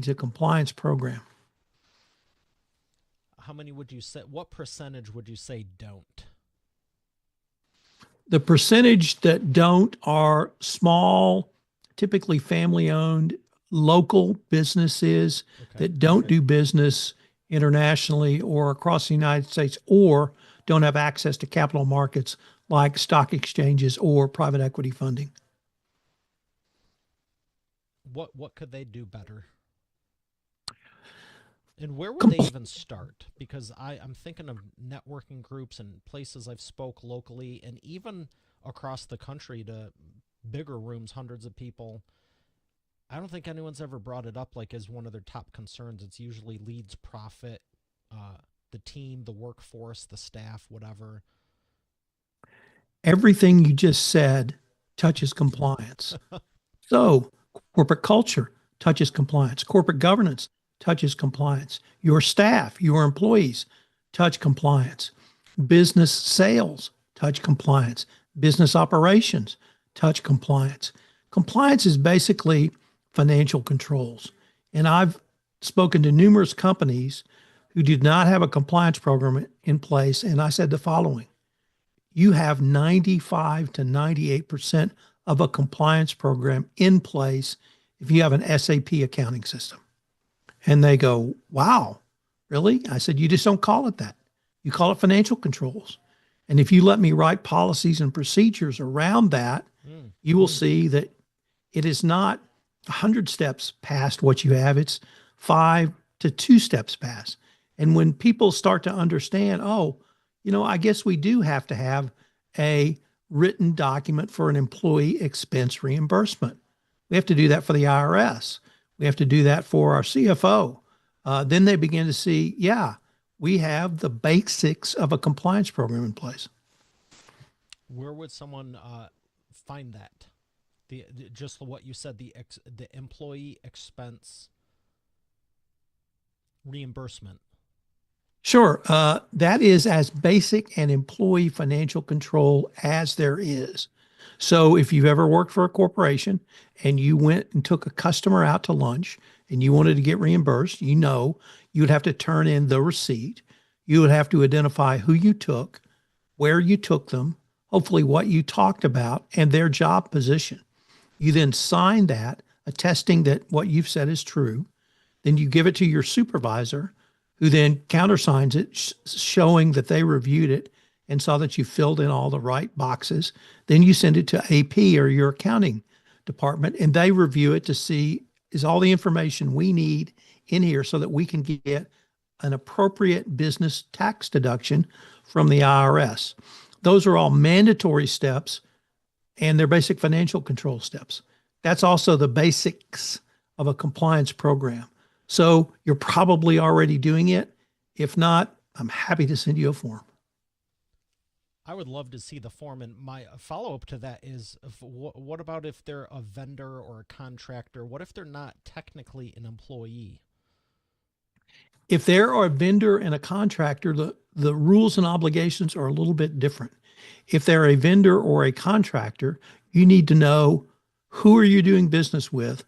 needs a compliance program. How many would you say, what percentage would you say don't? The percentage that don't are small, typically family-owned, local businesses Okay. that don't do business internationally or across the United States or don't have access to capital markets like stock exchanges or private equity funding. What could they do better? And where would they Compl- even start? Because I'm thinking of networking groups and places I've spoke locally and even across the country to bigger rooms, hundreds of people. I don't think anyone's ever brought it up like as one of their top concerns. It's usually leads, profit, the team, the workforce, the staff, whatever. Everything you just said touches compliance. So, corporate culture touches compliance. Corporate governance touches compliance. Your staff, your employees touch compliance. Business sales touch compliance. Business operations touch compliance. Compliance is basically financial controls. And I've spoken to numerous companies who did not have a compliance program in place. And I said the following: you have 95 to 98% of a compliance program in place if you have an SAP accounting system. And they go, wow, really? I said, you just don't call it that. You call it financial controls. And if you let me write policies and procedures around that, Mm. you will see that it is not 100 steps past what you have. It's 5 to 2 steps past. And when people start to understand, oh, I guess we do have to have a written document for an employee expense reimbursement. We have to do that for the IRS. We have to do that for our CFO. Then they begin to see, yeah, we have the basics of a compliance program in place. Where would someone find that? Just what you said, the employee expense reimbursement. Sure. That is as basic an employee financial control as there is. So if you've ever worked for a corporation and you went and took a customer out to lunch and you wanted to get reimbursed, you would have to turn in the receipt. You would have to identify who you took, where you took them, hopefully what you talked about, and their job position. You then sign that, attesting that what you've said is true. Then you give it to your supervisor, who then countersigns it, showing that they reviewed it and saw that you filled in all the right boxes. Then you send it to AP or your accounting department, and they review it to see, is all the information we need in here so that we can get an appropriate business tax deduction from the IRS. Those are all mandatory steps, and they're basic financial control steps. That's also the basics of a compliance program. So you're probably already doing it. If not, I'm happy to send you a form. I would love to see the form. And my follow up to that is what about if they're a vendor or a contractor? What if they're not technically an employee? If there are a vendor and a contractor, the rules and obligations are a little bit different. If they're a vendor or a contractor, you need to know, who are you doing business with?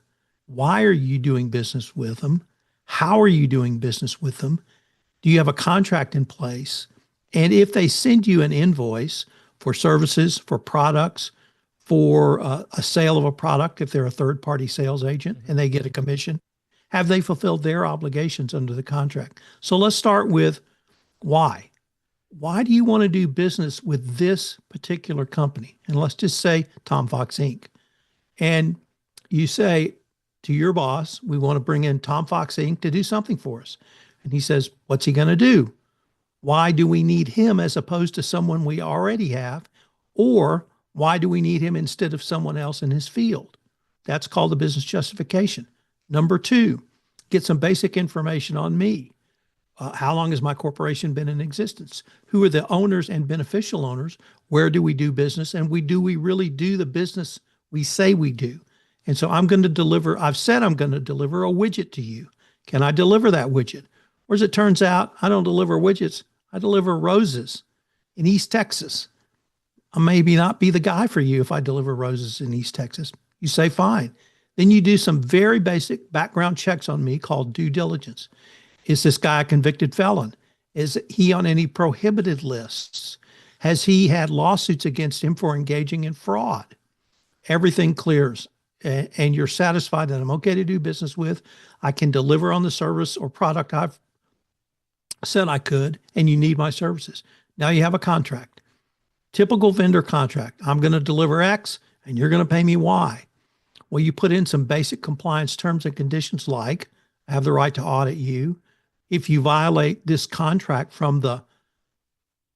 Why are you doing business with them? How are you doing business with them? Do you have a contract in place? And if they send you an invoice for services, for products, for a sale of a product, if they're a third-party sales agent and they get a commission, have they fulfilled their obligations under the contract? So let's start with why. Why do you want to do business with this particular company? And let's just say Tom Fox Inc. And you say to your boss, we want to bring in Tom Fox Inc. to do something for us. And he says, what's he going to do? Why do we need him as opposed to someone we already have? Or why do we need him instead of someone else in his field? That's called the business justification. Number two, get some basic information on me. How long has my corporation been in existence? Who are the owners and beneficial owners? Where do we do business? And do we really do the business we say we do? And so I've said I'm going to deliver a widget to you. Can I deliver that widget? Or as it turns out, I don't deliver widgets, I deliver roses in East Texas. I maybe not be the guy for you if I deliver roses in East Texas. You say, fine. Then you do some very basic background checks on me called due diligence. Is this guy a convicted felon? Is he on any prohibited lists? Has he had lawsuits against him for engaging in fraud? Everything clears and you're satisfied that I'm okay to do business with. I can deliver on the service or product I've said I could, and you need my services. Now you have a contract. Typical vendor contract. I'm going to deliver X and you're going to pay me Y. Well, you put in some basic compliance terms and conditions like I have the right to audit you. If you violate this contract from the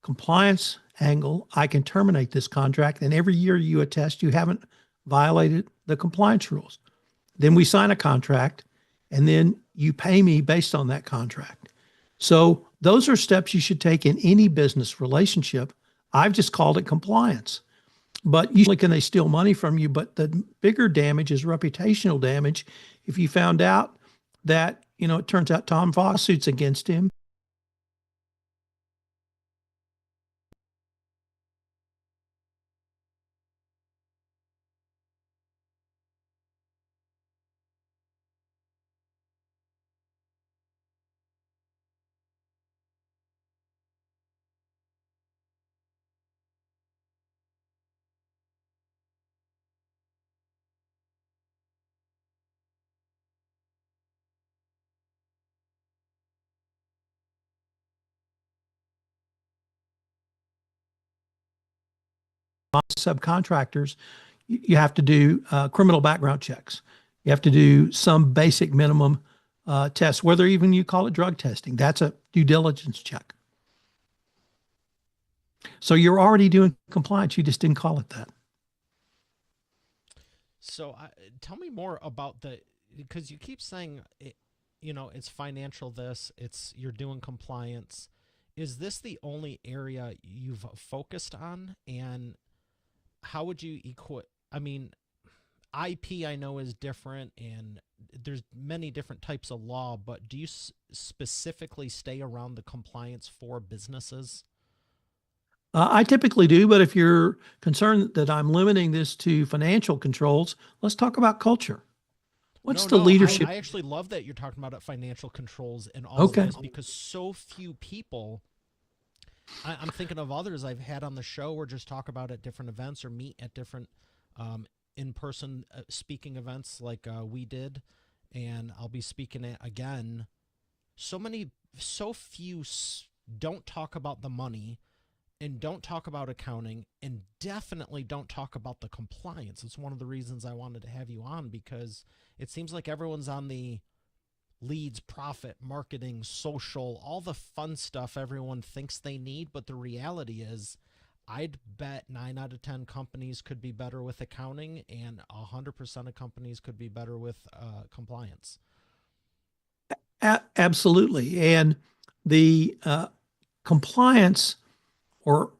compliance angle, I can terminate this contract. And every year you attest you haven't violated the compliance rules. Then we sign a contract and then you pay me based on that contract. So those are steps you should take in any business relationship. I've just called it compliance. But usually can they steal money from you? But the bigger damage is reputational damage. If you found out that, it turns out Tom Fox suits against him. Subcontractors, you have to do criminal background checks. You have to do some basic minimum tests, whether even you call it drug testing. That's a due diligence check. So you're already doing compliance. You just didn't call it that. So tell me more about because you keep saying it, it's financial this, it's you're doing compliance. Is this the only area you've focused on? And how would you equate? I mean, IP I know is different and there's many different types of law, but do you specifically stay around the compliance for businesses? I typically do, but if you're concerned that I'm limiting this to financial controls, let's talk about culture. What's No, the no, leadership? I actually love that you're talking about financial controls and all of Okay. this because so few people. I'm thinking of others I've had on the show or just talk about at different events or meet at different in-person speaking events like we did, and I'll be speaking at again. So few don't talk about the money and don't talk about accounting and definitely don't talk about the compliance. It's one of the reasons I wanted to have you on because it seems like everyone's on the leads, profit, marketing, social, all the fun stuff everyone thinks they need. But the reality is, I'd bet 9 out of 10 companies could be better with accounting, and 100% of companies could be better with compliance. Absolutely. And the compliance or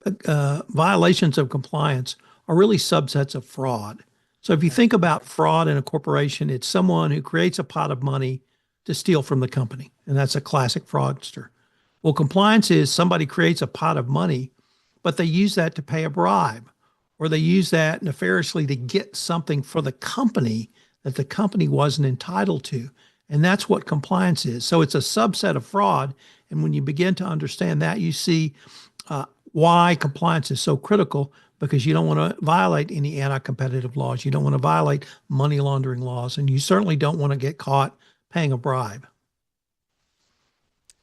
violations of compliance are really subsets of fraud. So if you Okay. think about fraud in a corporation, it's someone who creates a pot of money to steal from the company. And that's a classic fraudster. Well, compliance is somebody creates a pot of money, but they use that to pay a bribe, or they use that nefariously to get something for the company that the company wasn't entitled to. And that's what compliance is. So it's a subset of fraud. And when you begin to understand that, you see why compliance is so critical because you don't want to violate any anti-competitive laws. You don't want to violate money laundering laws, and you certainly don't want to get caught paying a bribe.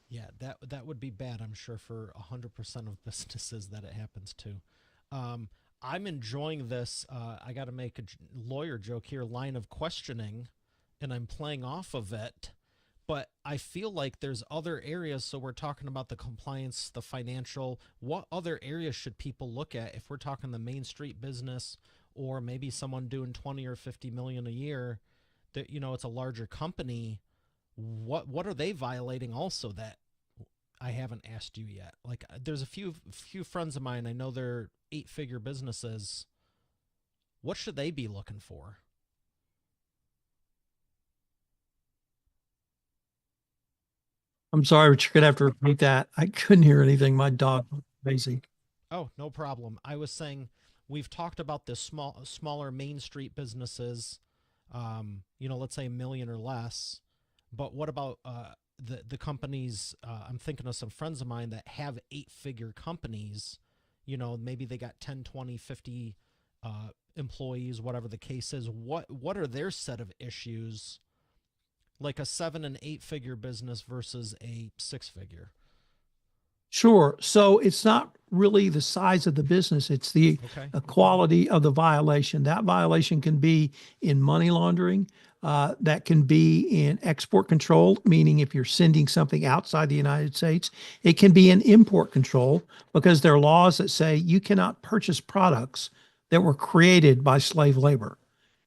Yeah, that would be bad, I'm sure, for 100% of businesses that it happens to. Um, I'm enjoying this. I got to make a lawyer joke here, line of questioning, and I'm playing off of it. But I feel like there's other areas. So we're talking about the compliance, the financial. What other areas should people look at if we're talking the Main Street business or maybe someone doing 20 or 50 million a year? That it's a larger company. What are they violating also that I haven't asked you yet? Like there's a few friends of mine. I know they're 8-figure businesses. What should they be looking for? I'm sorry, but you're gonna have to repeat that. I couldn't hear anything. My dog was crazy. Oh, no problem. I was saying we've talked about the smaller Main Street businesses. let's say a million or less. But what about the companies? I'm thinking of some friends of mine that have 8-figure companies. Maybe they got 10, 20, 50 employees, whatever the case is. What are their set of issues? Like a 7 and 8-figure business versus a 6-figure. Sure. So it's not really the size of the business, it's the Okay. quality of the violation. That violation can be in money laundering, that can be in export control, meaning if you're sending something outside the United States. It can be in import control because there are laws that say you cannot purchase products that were created by slave labor.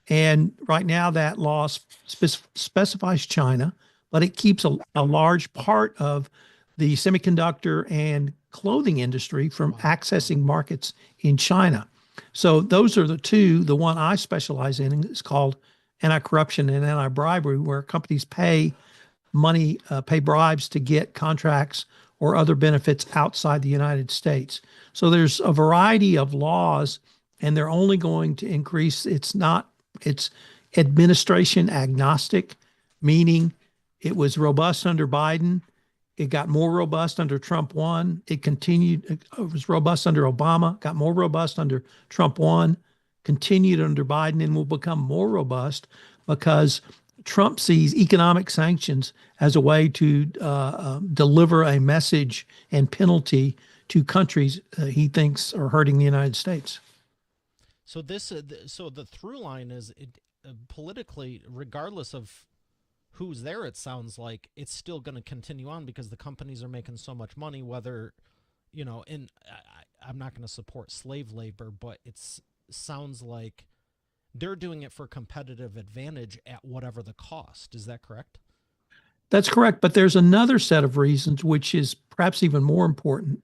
And right now, that law specifies China, but it keeps a large part of the semiconductor and clothing industry from Wow. accessing markets in China. So those are the two. The one I specialize in is called anti-corruption and anti-bribery, where companies pay bribes to get contracts or other benefits outside the United States. So there's a variety of laws, and they're only going to increase. It's administration agnostic, meaning it was robust under Biden. It got more robust under Trump 1. It was robust under Obama, got more robust under Trump 1, continued under Biden, and will become more robust because Trump sees economic sanctions as a way to deliver a message and penalty to countries he thinks are hurting the United States. So the through line is politically, regardless of who's there, it sounds like it's still going to continue on because the companies are making so much money. Whether and I'm not going to support slave labor, but sounds like they're doing it for competitive advantage at whatever the cost. Is that correct? That's correct. But there's another set of reasons, which is perhaps even more important.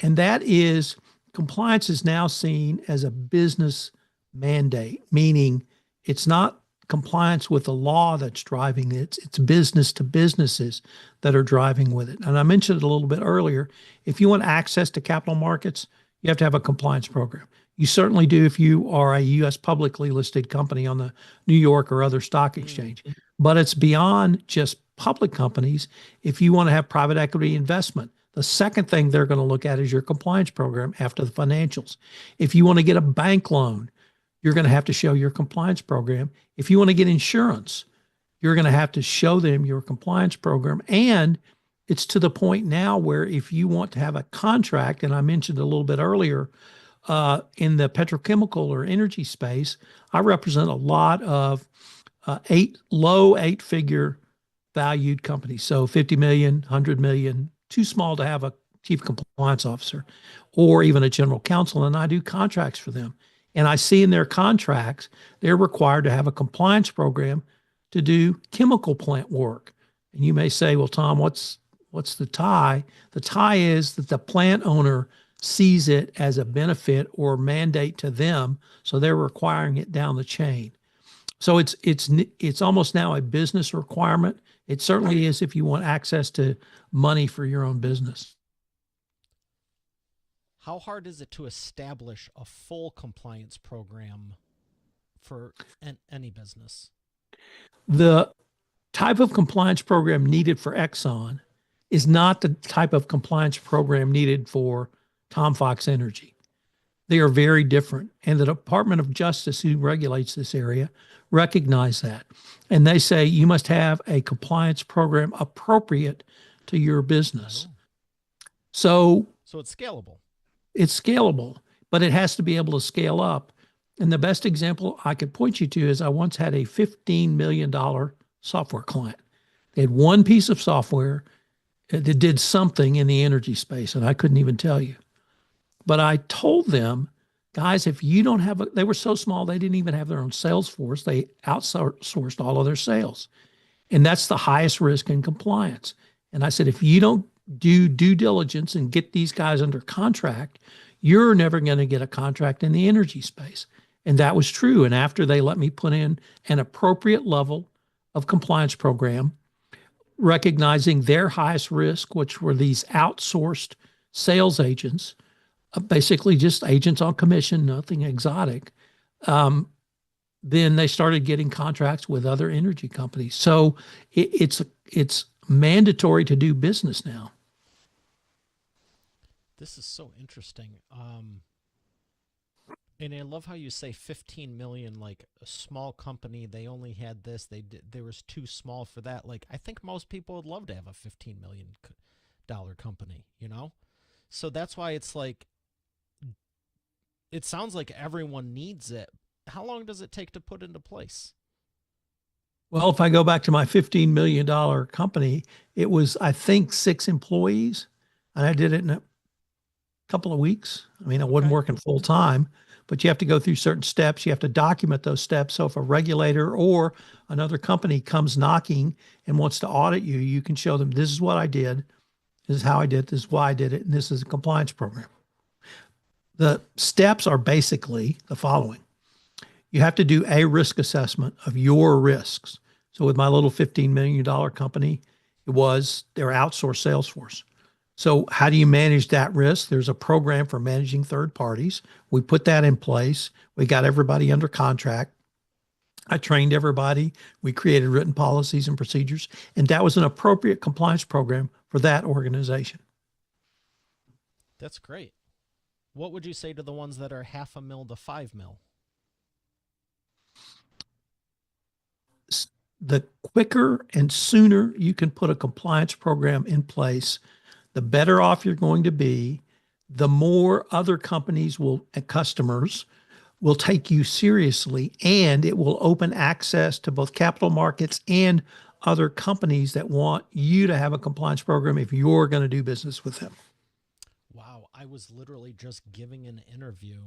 And that is compliance is now seen as a business mandate, meaning it's not compliance with the law that's driving it. It's business to businesses that are driving with it. And I mentioned it a little bit earlier. If you want access to capital markets, you have to have a compliance program. You certainly do if you are a U.S. publicly listed company on the New York or other stock Mm. exchange. But it's beyond just public companies. If you want to have private equity investment, the second thing they're going to look at is your compliance program after the financials. If you want to get a bank loan, you're going to have to show your compliance program. If you want to get insurance, you're going to have to show them your compliance program. And it's to the point now where if you want to have a contract, and I mentioned a little bit earlier, in the petrochemical or energy space, I represent a lot of low 8-figure valued companies. So 50 million, 100 million, too small to have a chief compliance officer or even a general counsel. And I do contracts for them. And I see in their contracts, they're required to have a compliance program to do chemical plant work. And you may say, well, Tom, what's the tie? The tie is that the plant owner sees it as a benefit or mandate to them, so they're requiring it down the chain. So it's almost now a business requirement. It certainly is if you want access to money for your own business. How hard is it to establish a full compliance program for any business? The type of compliance program needed for Exxon is not the type of compliance program needed for Tom Fox Energy. They are very different. And the Department of Justice, who regulates this area, recognize that. And they say you must have a compliance program appropriate to your business. Oh, So so it's scalable. it's scalable, but it has to be able to scale up. And the best example I could point you to is I once had a $15 million software client. They had one piece of software that did something in the energy space, and I couldn't even tell you. But I told them, guys, if you don't have they were so small, they didn't even have their own sales force. They outsourced all of their sales. And that's the highest risk in compliance. And I said, if you don't do due diligence and get these guys under contract, you're never going to get a contract in the energy space. And that was true. And after they let me put in an appropriate level of compliance program, recognizing their highest risk, which were these outsourced sales agents, basically just agents on commission, nothing exotic. Um, then they started getting contracts with other energy companies. So it's mandatory to do business now. This is so interesting. And I love how you say 15 million, like a small company. They only had this. They was too small for that. Like I think most people would love to have a 15 million dollar company. So that's why it's like it sounds like everyone needs it. How long does it take to put into place? Well, if I go back to my $15 million company, it was, I think, 6 employees, and I did it in a couple of weeks. I mean, I wasn't Okay. working full time, but you have to go through certain steps. You have to document those steps. So if a regulator or another company comes knocking and wants to audit you, you can show them this is what I did, this is how I did it, this is why I did it, and this is a compliance program. The steps are basically the following. You have to do a risk assessment of your risks. So with my little $15 million company, it was their outsourced sales force. So how do you manage that risk? There's a program for managing third parties. We put that in place. We got everybody under contract. I trained everybody. We created written policies and procedures, and that was an appropriate compliance program for that organization. That's great. What would you say to the ones that are half a mil to 5 mil? The quicker and sooner you can put a compliance program in place, the better off you're going to be. The more other companies will and customers will take you seriously, and it will open access to both capital markets and other companies that want you to have a compliance program if you're going to do business with them. Wow, I was literally just giving an interview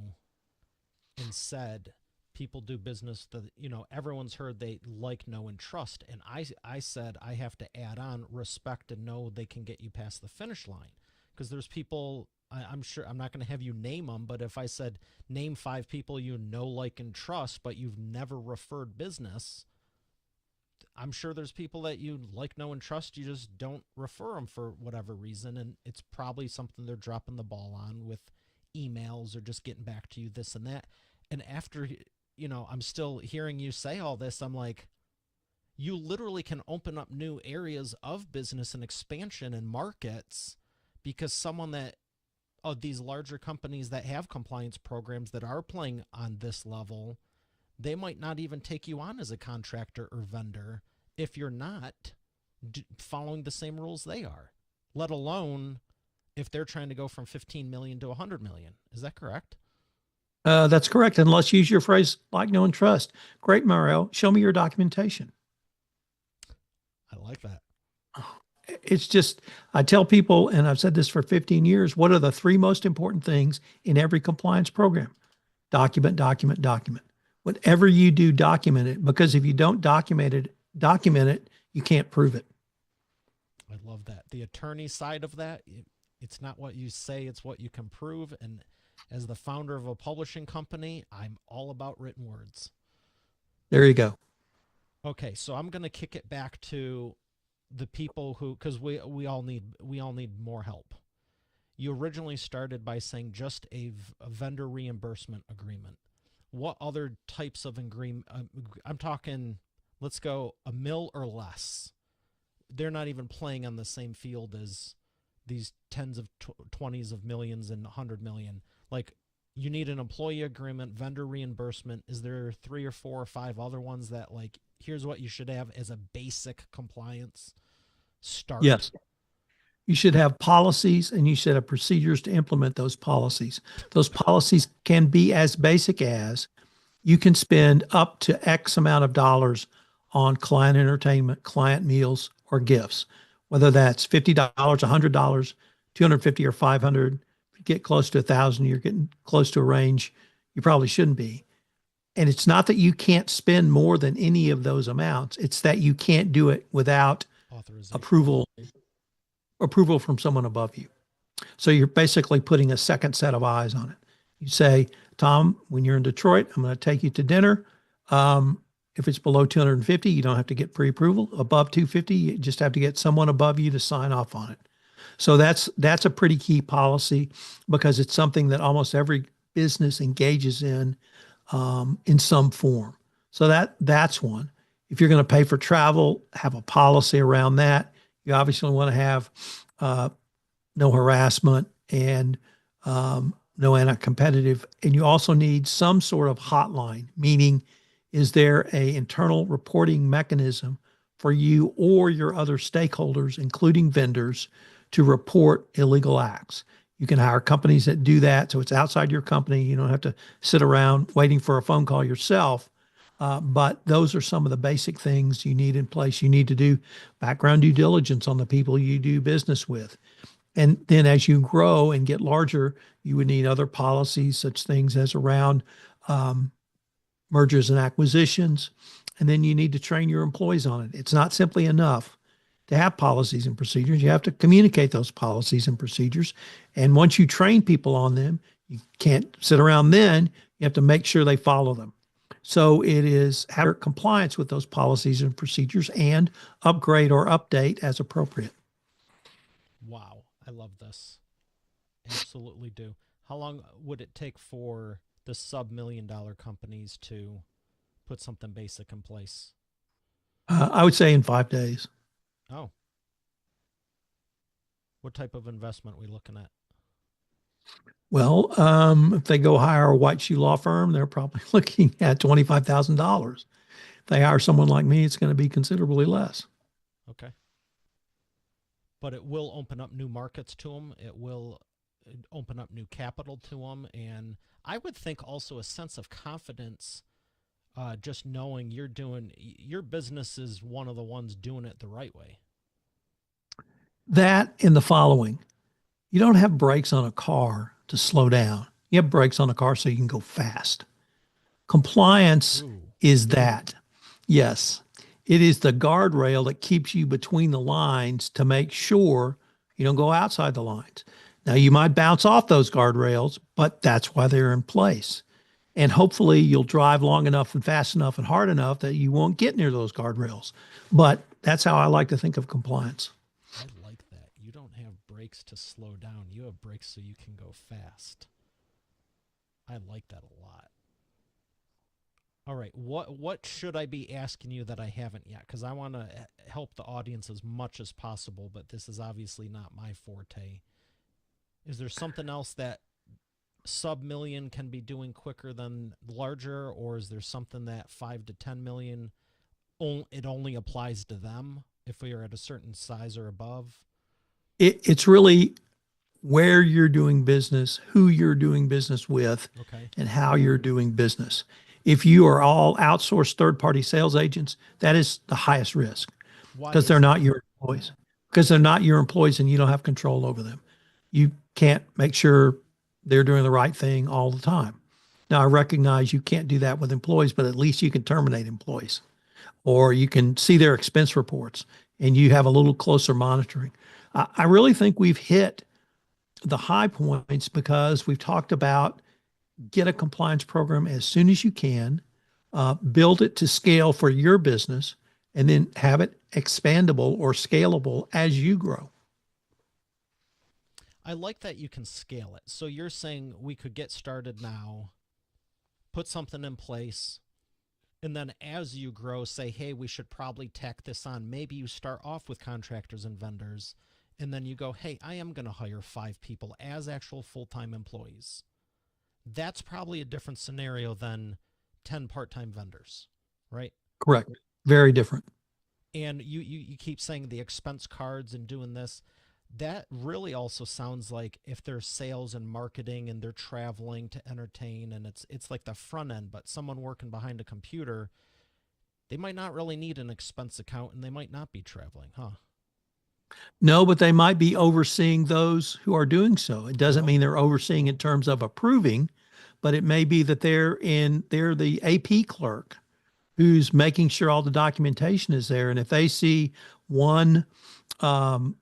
and said people do business that everyone's heard they like, know, and trust, and I said I have to add on respect and know they can get you past the finish line, because there's people I'm sure I'm not going to have you name them, but if I said name 5 people you know, like, and trust, but you've never referred business, I'm sure there's people that you like, know, and trust. You just don't refer them for whatever reason. And it's probably something they're dropping the ball on with emails or just getting back to you, this and that. And after, I'm still hearing you say all this, I'm like, you literally can open up new areas of business and expansion and markets, because someone that, of these larger companies that have compliance programs that are playing on this level, they might not even take you on as a contractor or vendor if you're not following the same rules they are, let alone if they're trying to go from 15 million to 100 million. Is that correct? That's correct. And let's use your phrase like, know, and trust. Great, Mario. Show me your documentation. I like that. It's just, I tell people, and I've said this for 15 years, what are the three most important things in every compliance program? Document, document, document. Whatever you do, document it, because if you don't document it, you can't prove it. I love that. The attorney side of that, it's not what you say, it's what you can prove. And as the founder of a publishing company, I'm all about written words. There you go. Okay, so I'm going to kick it back to the people who, because we all need more help. You originally started by saying just a vendor reimbursement agreement. What other types of agreement? I'm talking, let's go a mil or less. They're not even playing on the same field as these tens of 20s of millions and 100 million. Like, you need an employee agreement, vendor reimbursement. Is there 3 or 4 or 5 other ones that, like, here's what you should have as a basic compliance start? Yes. You should have policies and you should have procedures to implement those policies. Those policies can be as basic as you can spend up to X amount of dollars on client entertainment, client meals, or gifts, whether that's $50, $100, 250, or 500. If you get close to 1,000, you're getting close to a range you probably shouldn't be. And it's not that you can't spend more than any of those amounts. It's that you can't do it without Authorization. approval from someone above you. So you're basically putting a second set of eyes on it. You say, Tom, when you're in Detroit, I'm going to take you to dinner. If it's below 250, you don't have to get pre-approval. Above 250, you just have to get someone above you to sign off on it. So that's a pretty key policy, because it's something that almost every business engages in some form. So that's one. If you're going to pay for travel, have a policy around that. You obviously want to have uh, no harassment and no anti-competitive. And you also need some sort of hotline, meaning is there a internal reporting mechanism for you or your other stakeholders, including vendors, to report illegal acts? You can hire companies that do that. So it's outside your company. You don't have to sit around waiting for a phone call yourself. But those are some of the basic things you need in place. You need to do background due diligence on the people you do business with. And then as you grow and get larger, you would need other policies, such things as around um, mergers and acquisitions. And then you need to train your employees on it. It's not simply enough to have policies and procedures. You have to communicate those policies and procedures. And once you train people on them, you can't sit around then. You have to make sure they follow them. So it is have compliance with those policies and procedures and upgrade or update as appropriate. Wow, I love this. Absolutely do. How long would it take for the sub-$1 million companies to put something basic in place? I would say in 5 days. Oh, what type of investment are we looking at? Well, if they go hire a white shoe law firm, they're probably looking at $25,000. If they hire someone like me, it's going to be considerably less. Okay. But it will open up new markets to them. It will open up new capital to them. And I would think also a sense of confidence, just knowing you're doing your business is one of the ones doing it the right way. That in the following, you don't have brakes on a car to slow down. You have brakes on a car so you can go fast. Compliance Ooh, is that. Yes, it is the guardrail that keeps you between the lines to make sure you don't go outside the lines. Now, you might bounce off those guardrails, but that's why they're in place. And hopefully, you'll drive long enough and fast enough and hard enough that you won't get near those guardrails. But that's how I like to think of compliance. I like that. You don't have brakes to slow down. You have brakes so you can go fast. I like that a lot. All right, what should I be asking you that I haven't yet? Because I want to help the audience as much as possible, but this is obviously not my forte. Is there something else that sub-million can be doing quicker than larger, or is there something that 5 to 10 million it only applies to them if we are at a certain size or above? It's really where you're doing business, who you're doing business with, Okay, and how you're doing business. If you are all outsourced third party sales agents, that is the highest risk why because they're is not that? your employees. Because they're not your employees and you don't have control over them. You can't make sure they're doing the right thing all the time. Now, I recognize you can't do that with employees, but at least you can terminate employees or you can see their expense reports and you have a little closer monitoring. I really think we've hit the high points because we've talked about get a compliance program as soon as you can, build it to scale for your business, and then have it expandable or scalable as you grow. I like that you can scale it. So you're saying we could get started now, put something in place, and then as you grow, say, hey, we should probably tack this on. Maybe you start off with contractors and vendors, and then you go, hey, I am going to hire 5 people as actual full time employees. That's probably a different scenario than 10 part time vendors, right? Correct. Very different. And you keep saying the expense cards and doing this. That really also sounds like if there's sales and marketing and they're traveling to entertain and it's like the front end, but someone working behind a computer, they might not really need an expense account and they might not be traveling, huh? No, but they might be overseeing those who are doing so. It doesn't Oh, mean they're overseeing in terms of approving, but it may be that they're the AP clerk who's making sure all the documentation is there. And if they see one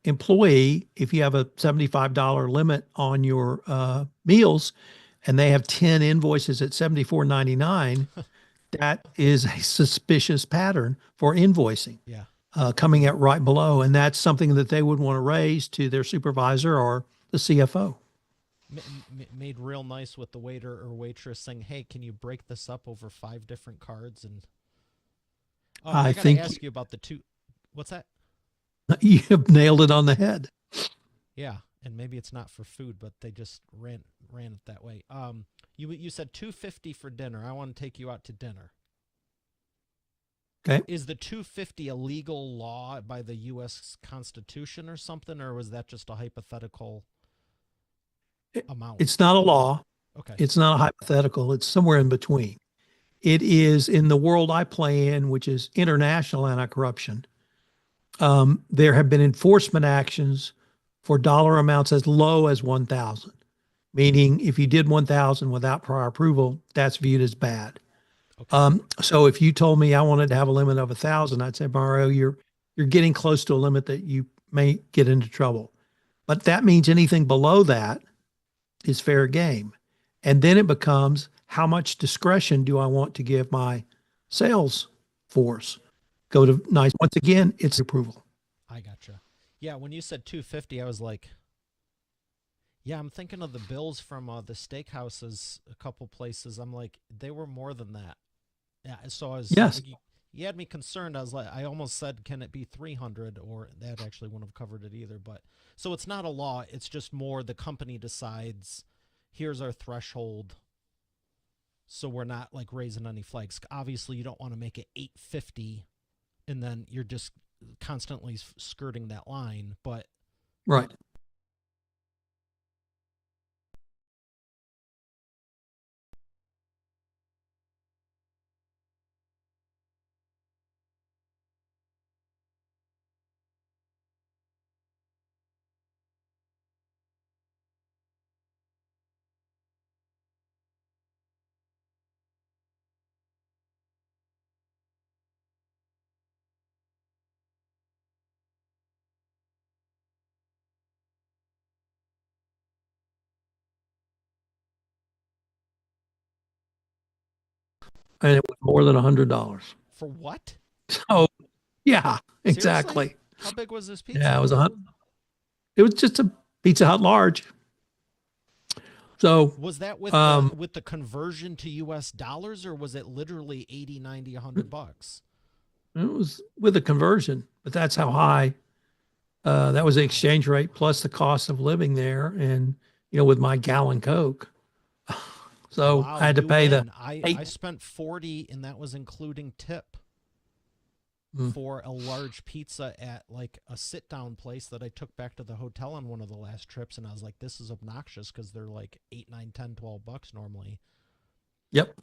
employee, if you have a $75 limit on your meals and they have 10 invoices at 74.99, that is a suspicious pattern for invoicing yeah. coming out right below. And that's something that they would want to raise to their supervisor or the CFO. Made real nice with the waiter or waitress saying, "Hey, can you break this up over 5 different cards?" And Oh, and I I got to think ask you about the two. What's that? you have nailed it on the head. Yeah, and maybe it's not for food, but they just ran it that way. You said 250 for dinner. I want to take you out to dinner. Okay. Is the 250 a legal law by the U.S. Constitution or something, or was that just a hypothetical amount? It's not a law. Okay, It's not a hypothetical. It's somewhere in between. It is in the world I play in, which is international anti-corruption. There have been enforcement actions for dollar amounts as low as 1,000, meaning if you did 1,000 without prior approval, that's viewed as bad. okay, So if you told me I wanted to have a limit of 1,000, I'd say, Mario, you're getting close to a limit that you may get into trouble. But that means anything below that is fair game. And then it becomes how much discretion do I want to give my sales force? Go to nice. Once again, it's approval. I gotcha. Yeah, when you said 250, I was like, yeah, I'm thinking of the bills from the steakhouses, a couple places. I'm like, they were more than that. Yeah, so I was Yes. you had me concerned. I was like, I almost said, can it be 300? Or that actually wouldn't have covered it either. But so it's not a law. It's just more the company decides. Here's our threshold. So we're not like raising any flags. Obviously, you don't want to make it 850, and then you're just constantly skirting that line. But Right. And it was more than $100. for what? So yeah, Seriously? exactly. How big was this Yeah, pizza? it was just a Pizza Hut large. So Was that with um, the conversion to US dollars, or was it literally 80, 90, $100? it was with a conversion, but that's how high that was the Wow. exchange rate plus the cost of living there, and with my gallon Coke. So Wow, I had to you pay the win. I eight. spent 40 and that was including tip Mm, for a large pizza at like a sit down place that I took back to the hotel on one of the last trips, and I was like, this is obnoxious because they're like 8, 9, 10, $12 normally. yep.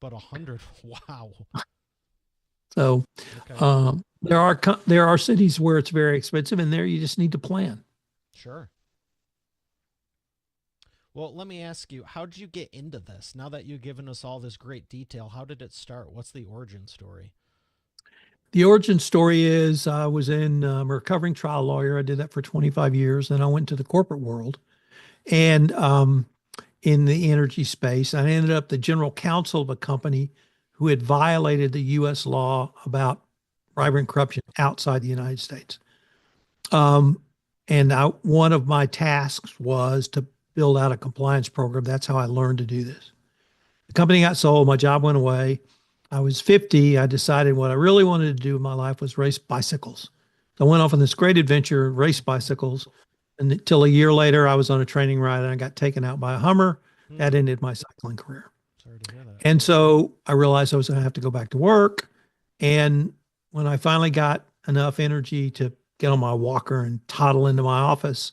But 100, wow. So Okay. there are cities where it's very expensive, and there you just need to plan. Sure. Well, let me ask you, how did you get into this? Now that you've given us all this great detail, how did it start? What's the origin story? The origin story is I was in a recovering trial lawyer. I did that for 25 years. Then I went to the corporate world and in the energy space. I ended up the general counsel of a company who had violated the U.S. law about bribery and corruption outside the United States. Um, and one of my tasks was to build out a compliance program. That's how I learned to do this. The company got sold. My job went away. I was 50. I decided what I really wanted to do in my life was race bicycles. So I went off on this great adventure, race bicycles. And until a year later, I was on a training ride and I got taken out by a Hummer. That Hmm. ended my cycling career. Sorry to hear that. And so I realized I was going to have to go back to work. And when I finally got enough energy to get on my walker and toddle into my office,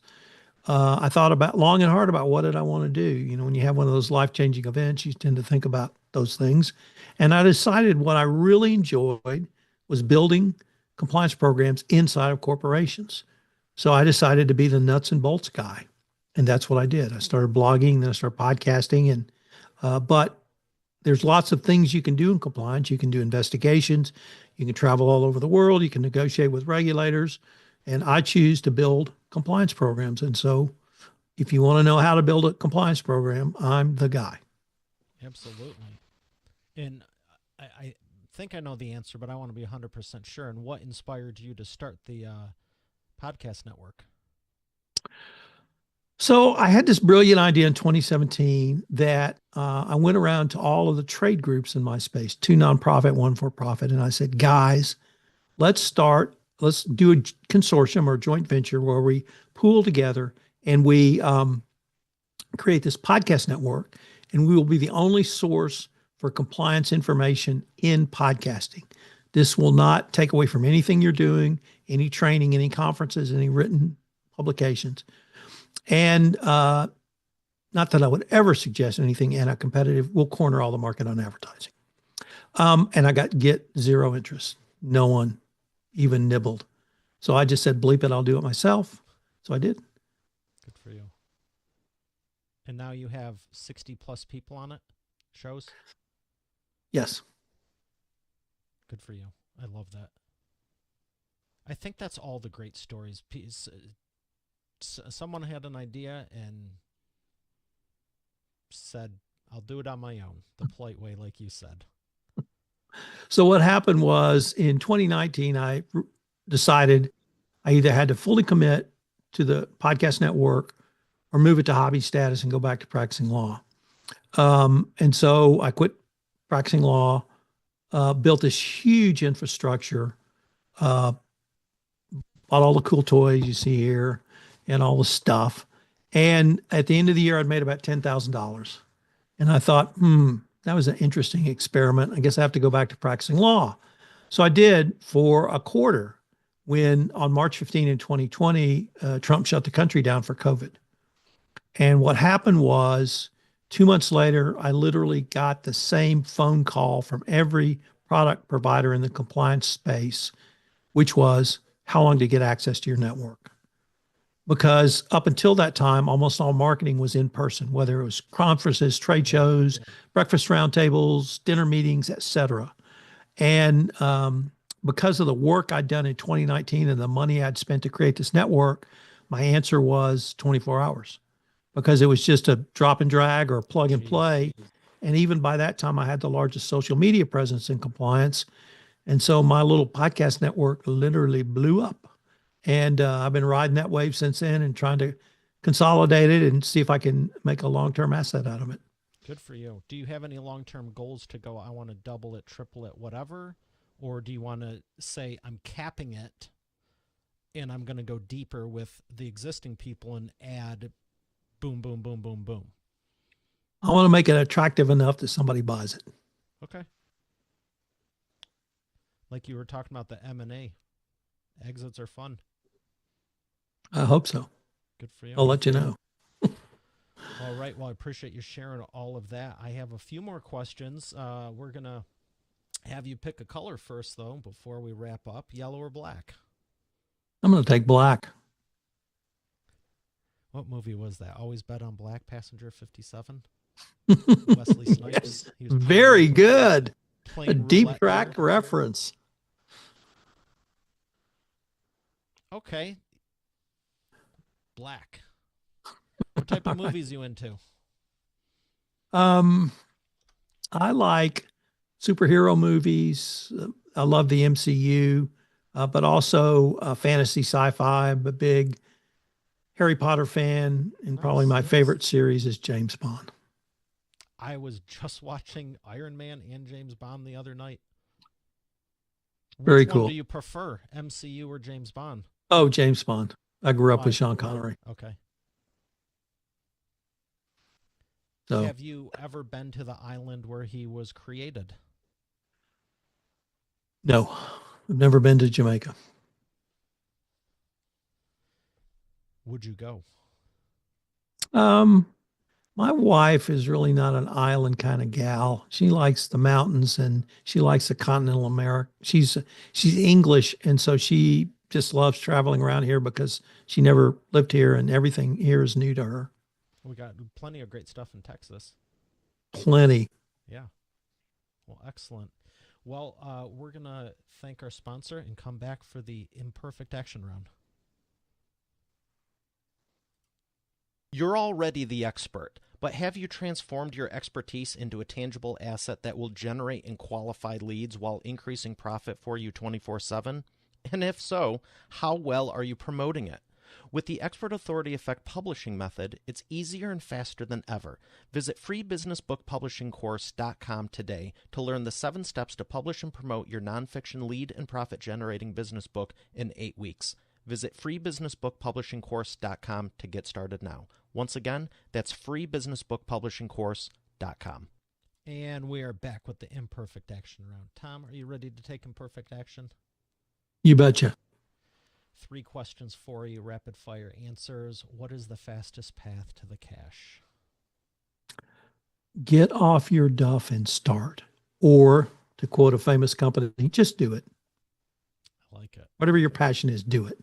I thought about long and hard about what did I want to do. When you have one of those life-changing events, you tend to think about those things. And I decided what I really enjoyed was building compliance programs inside of corporations. So I decided to be the nuts and bolts guy. And that's what I did. I started blogging, then I started podcasting. But there's lots of things you can do in compliance. You can do investigations. You can travel all over the world. You can negotiate with regulators. And I choose to build compliance programs. And so if you want to know how to build a compliance program, I'm the guy. Absolutely. And I think I know the answer, but I want to be 100% sure. And what inspired you to start the podcast network? So I had this brilliant idea in 2017 that I went around to all of the trade groups in my space, two nonprofit, one for profit, and I said, guys, let's do a consortium or joint venture where we pool together and we create this podcast network, and we will be the only source for compliance information in podcasting. This will not take away from anything you're doing, any training, any conferences, any written publications. And not that I would ever suggest anything anti-competitive. We'll corner all the market on advertising. And I get zero interest. No one even nibbled. So I just said, bleep it, I'll do it myself. So I did. Good for you. And now you have 60 plus people on it, shows? Yes. Good for you. I love that. I think that's all the great stories. Someone had an idea and said, I'll do it on my own, the polite way, like you said. So what happened was in 2019, I decided I either had to fully commit to the podcast network or move it to hobby status and go back to practicing law. And so I quit practicing law, built this huge infrastructure, uh, bought all the cool toys you see here and all the stuff. And at the end of the year, I'd made about $10,000. And I thought, that was an interesting experiment. I guess I have to go back to practicing law. So I did for a quarter when on March 15 in 2020, Trump shut the country down for COVID. And what happened was 2 months later, I literally got the same phone call from every product provider in the compliance space, which was how long to get access to your network. Because up until that time, almost all marketing was in person, whether it was conferences, trade Yeah, shows, yeah. breakfast roundtables, dinner meetings, et cetera. And because of the work I'd done in 2019 and the money I'd spent to create this network, my answer was 24 hours because it was just a drop and drag or plug and Jeez. play. And even by that time, I had the largest social media presence in compliance. And so my little podcast network literally blew up. And I've been riding that wave since then and trying to consolidate it and see if I can make a long term asset out of it. Good for you. Do you have any long term goals to go, I want to double it, triple it, whatever? Or do you want to say, I'm capping it and I'm going to go deeper with the existing people and add boom, boom, boom, boom, boom? I want to make it attractive enough that somebody buys it. Okay. Like you were talking about the M&A. Exits are fun. I hope so. Good for you. I'll let you know. All right. Well, I appreciate you sharing all of that. I have a few more questions. We're going to have you pick a color first, though, before we wrap up. Yellow or black? I'm going to take black. What movie was that? Always Bet on Black, Passenger 57? Wesley Snipes. Yes. He was Very good. A playing deep roulette track there. reference. Okay. Black. What type of movies you into? Um, I like superhero movies. I love the MCU, but also fantasy sci-fi. I'm a big Harry Potter fan, and probably Nice. my favorite series is James Bond. I was just watching Iron Man and James Bond the other night. Very Which one cool. do you prefer, MCU or James Bond? Oh, James Bond. I grew up with Why? Sean Connery. Okay. So Have you ever been to the island where he was created? no, I've never been to Jamaica. Would you go? Um, my wife is really not an island kind of gal. She likes the mountains and she likes the continental America. She's English, and so she just loves traveling around here because she never lived here and everything here is new to her. We got plenty of great stuff in Texas. Plenty. Yeah. Well, excellent. Well, we're going to thank our sponsor and come back for the imperfect action round. You're already the expert, but have you transformed your expertise into a tangible asset that will generate and qualify leads while increasing profit for you 24/7? And if so, how well are you promoting it? With the Expert Authority Effect publishing method, it's easier and faster than ever. Visit freebusinessbookpublishingcourse.com today to learn the 7 steps to publish and promote your nonfiction lead and profit generating business book in 8 weeks. Visit freebusinessbookpublishingcourse.com to get started now. Once again, that's freebusinessbookpublishingcourse.com. And we are back with the imperfect action round. Tom, are you ready to take imperfect action? You betcha. 3 questions for you, rapid fire answers. What is the fastest path to the cash? Get off your duff and start. Or, to quote a famous company, just do it. I like it. Whatever your passion is, do it.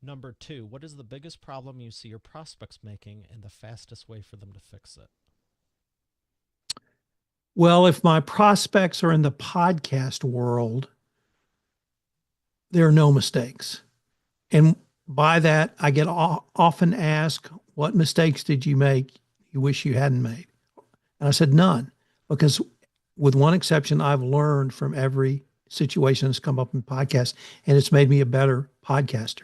Number 2, what is the biggest problem you see your prospects making and the fastest way for them to fix it? Well, if my prospects are in the podcast world, there are no mistakes. And by that, I get often asked, what mistakes did you make you wish you hadn't made? And I said, none, because with one exception, I've learned from every situation that's come up in podcasts, and it's made me a better podcaster.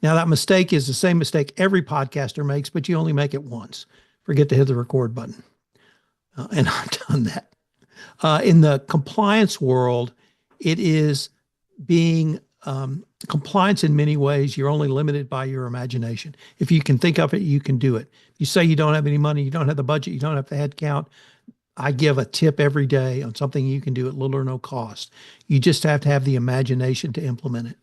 Now, that mistake is the same mistake every podcaster makes, but you only make it once. Forget to hit the record button. And I've done that. In the compliance world, it is being compliance in many ways. You're only limited by your imagination. If you can think of it, you can do it. If you say you don't have any money, you don't have the budget, you don't have the head count, I give a tip every day on something you can do at little or no cost. You just have to have the imagination to implement it.